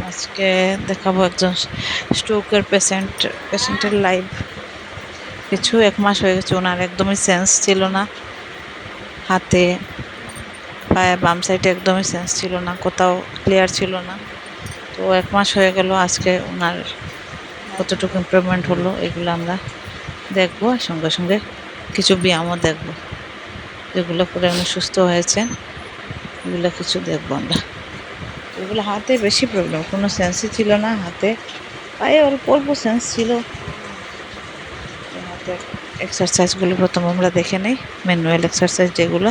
আজকে দেখাবো একজন স্ট্রোকের পেশেন্টের লাইভ। কিছু 1 মাস হয়ে গেছে, ওনার একদমই সেন্স ছিল না। হাতে পায়ে বাম সাইডে একদমই সেন্স ছিল না, কোথাও ক্লিয়ার ছিল না। তো 1 মাস হয়ে গেল। আজকে ওনার কতটুকু ইমপ্রুভমেন্ট হলো এগুলো আমরা দেখবো, সঙ্গে সঙ্গে কিছু ব্যায়ামও দেখবো যেগুলো করে উনি সুস্থ হয়েছেন। এগুলো কিছু দেখবো আমরা। এগুলো হাতে বেশি প্রবলেম, কোনো সেন্সই ছিল না হাতে, পায়ে অল্প অল্প সেন্স ছিল। হাতের এক্সারসাইজগুলো প্রথম আমরা দেখে নেই, ম্যানুয়াল এক্সারসাইজ যেগুলো।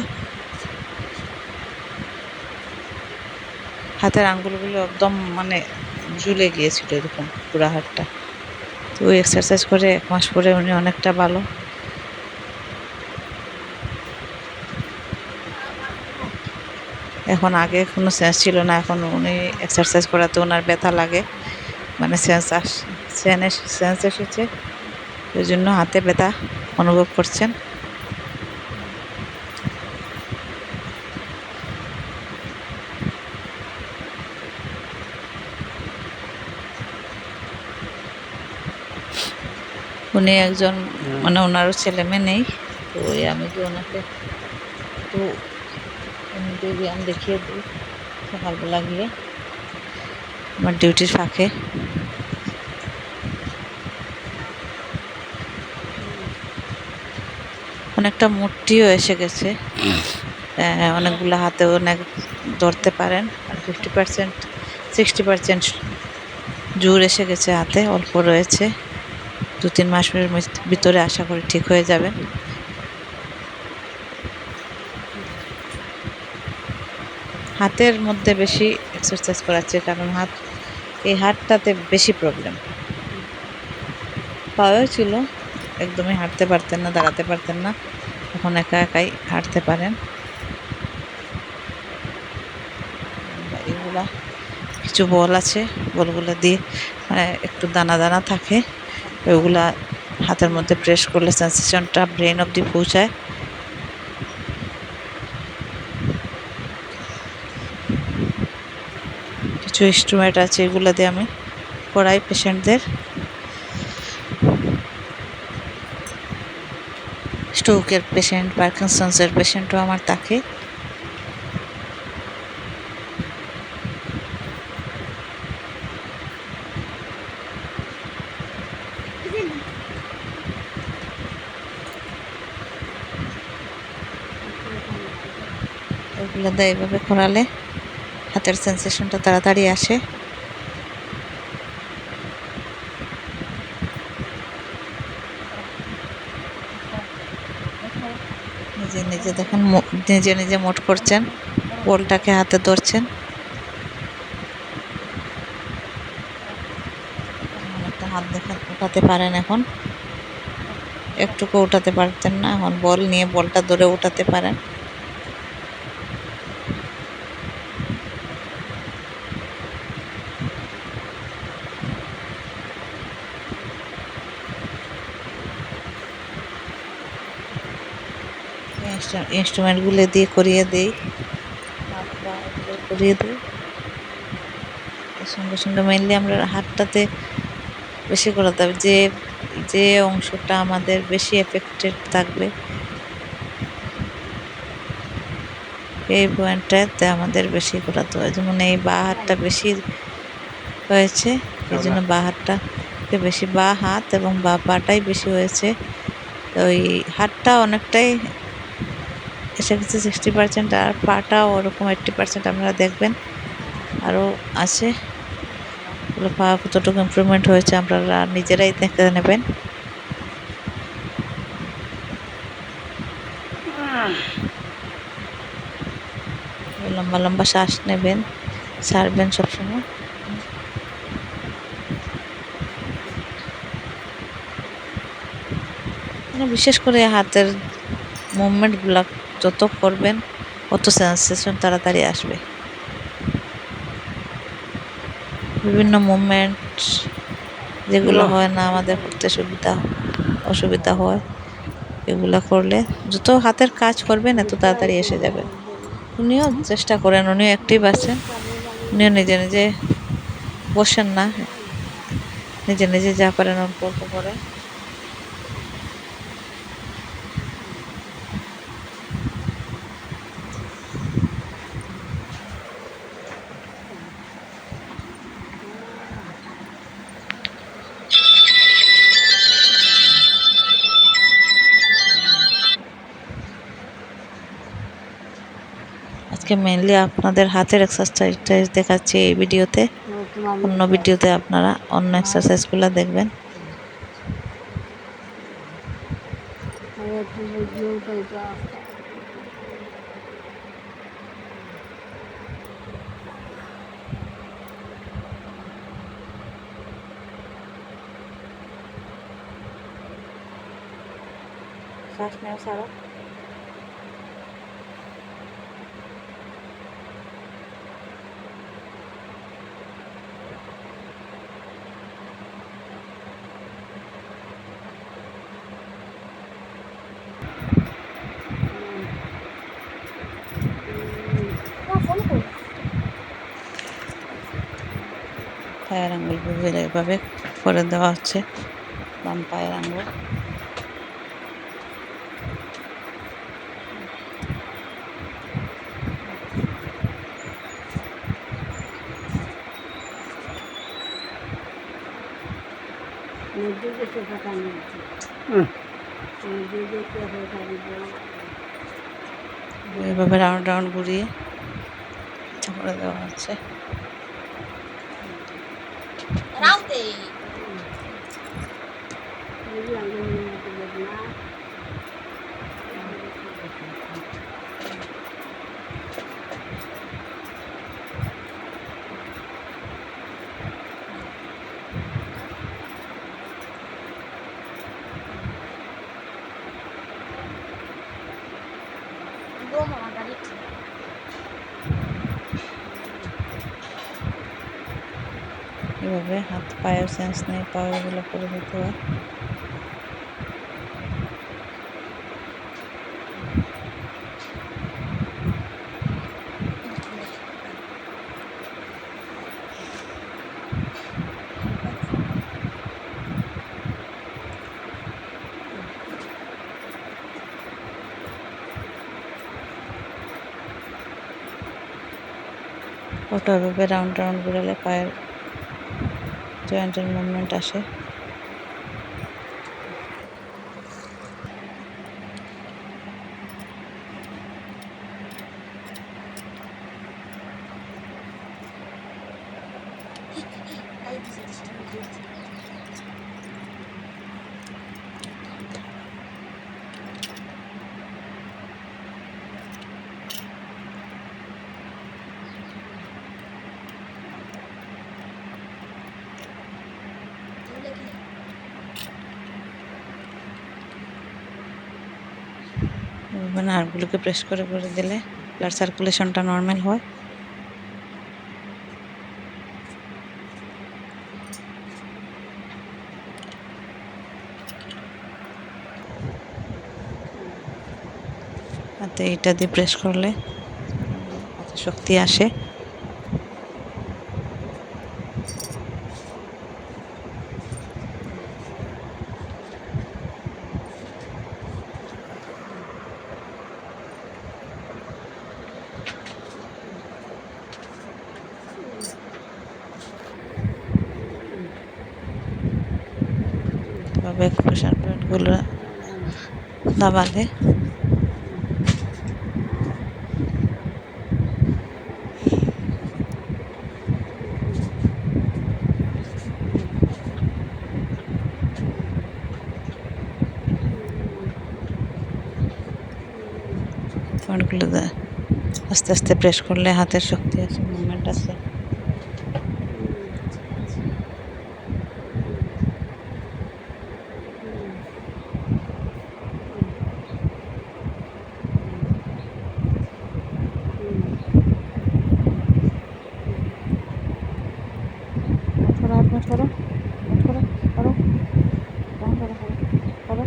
হাতের আঙ্গুলগুলো একদম মানে ঝুলে গিয়েছিল এরকম পুরা হাতটা। তো ওই এক্সারসাইজ করে 1 মাস পরে উনি অনেকটা ভালো। এখন আগে কোনো সেন্স ছিল না, এখন উনি এক্সারসাইজ করাতে ওনার ব্যথা লাগে, মানে সেন্স এসেছে, ওই জন্য হাতে ব্যথা অনুভব করছেন। উনি একজন মানে ওনারও ছেলে মেয়ে নেই, তো ওই আমি যে ওনাকে একটু এমনিতে ব্যায়াম দেখিয়ে দিই সকালবেলা গিয়ে আমার ডিউটির ফাঁকে। অনেকটা মোটিও এসে গেছে, অনেকগুলো হাতে অনেক ধরতে পারেন। আর 50% 60% জোর এসে গেছে, হাতে অল্প রয়েছে। 2-3 মাসের ভিতরে আশা করি ঠিক হয়ে যাবেন। হাতের মধ্যে বেশি এক্সারসাইজ করাচ্ছে, কারণ এই হাতটাতে বেশি প্রবলেম। পাওয়াও ছিল, একদমই হাঁটতে পারতেন না, দাঁড়াতে পারতেন না, এখন একা একাই হাঁটতে পারেন। এগুলা কিছু বল আছে, বলগুলো দিয়ে মানে একটু দানা দানা থাকে, ওইগুলা হাতের মধ্যে প্রেস করলে সেন্সেশনটা ব্রেন অবধি পৌঁছায়। কিছু ইনস্ট্রুমেন্ট আছে, এগুলো দিয়ে আমি করাই পেশেন্টদের। স্ট্রোকের পেশেন্ট, পার্কিনসন্সের পেশেন্টও আমার থাকে। ওগুলো দিয়ে এইভাবে করালে হাতের সেন্সেশনটা তাড়াতাড়ি আসে। নিজে নিজে দেখেন, নিজে নিজে মোট করছেন, বলটাকে হাতে ধরছেন। একটা হাত দেখেন উঠাতে পারেন, এখন একটুকু উঠাতে পারতেন না, এখন বল নিয়ে বলটা ধরে উঠাতে পারেন। ইনস্ট্রুমেন্টগুলো দিয়ে করিয়ে দিই, করিয়ে দিই। সঙ্গে সঙ্গে মেনলি আমরা হাতটাতে বেশি করাতে হবে, যে অংশটা আমাদের বেশি এফেক্টেড থাকবে এই পয়েন্টটাতে আমাদের বেশি করাতে হয়। যেমন এই বাঁ হাতটা বেশি হয়েছে, এই জন্য বাঁ হাতটাকে বেশি, বাঁ হাত এবং বাঁ পাটাই বেশি হয়েছে। ওই হাতটা অনেকটাই এসে গেছে 60%, আর পাটাও ওরকম 80% আপনারা দেখবেন আরও আছে। ওগুলো পা কতটুকু ইমপ্রুভমেন্ট হয়েছে আপনারা নিজেরাই দেখে নেবেন। লম্বা লম্বা শ্বাস নেবেন, ছাড়বেন সবসময়। বিশেষ করে হাতের মুভমেন্টগুলো যত করবেন তত সেন্সেশন তাড়াতাড়ি আসবে। বিভিন্ন মুভমেন্ট যেগুলো হয় না আমাদের করতে অসুবিধা হয়, এগুলো করলে যত হাতের কাজ করবেন এত তাড়াতাড়ি এসে যাবে। উনিও চেষ্টা করেন, উনিও অ্যাক্টিভ আছেন, উনিও নিজে নিজে বসেন না, নিজে নিজে যা পারেন অল্প অল্প করে। আজকে মেইনলি আপনাদের হাতের এক্সারসাইজ দেখাচ্ছি এই ভিডিওতে, অন্য ভিডিওতে আপনারা অন্য এক্সারসাইজগুলো দেখবেন। শ্বাস নেওয়া ছাড়া। পায়ের আঙুলগুলো এভাবে করে দেওয়া হচ্ছে, বাম পায়ের আঙুল। এভাবে রাউন্ড রাউন্ড ঘুরিয়ে করে দেওয়া হচ্ছে। এভাবে হাত পায়ের সেন্স নেই, পায়েগুলো করে দিতে হয়। ওটা এভাবে রাউন্ড রাউন্ড ঘুরালে পায়ের জয়েন্টের মুভমেন্ট আসে। নার্ভগুলোকে প্রেস করে করে দিলে ব্লাড সার্কুলেশনটা নর্মাল হয়। হাতে এটা দিয়ে প্রেস করলে হাতে শক্তি আসে। ব্যাক প্রেশার পয়েন্টগুলো দাবালে পয়েন্টগুলো আস্তে আস্তে প্রেস করলে হাতের শক্তি আছে, মুভমেন্ট আছে। করো করো করো করো করো করো।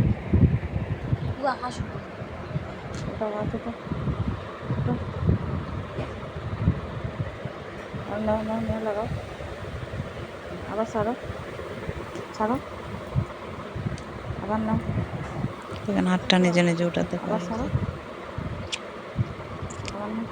লাগাও। আবার ছাড়ো, ছাড়ো, আবার নাও, দেখেন হাতটা নিজে নিজে উঠাতে আবার পারে। ছাড়ো, আবার নাও।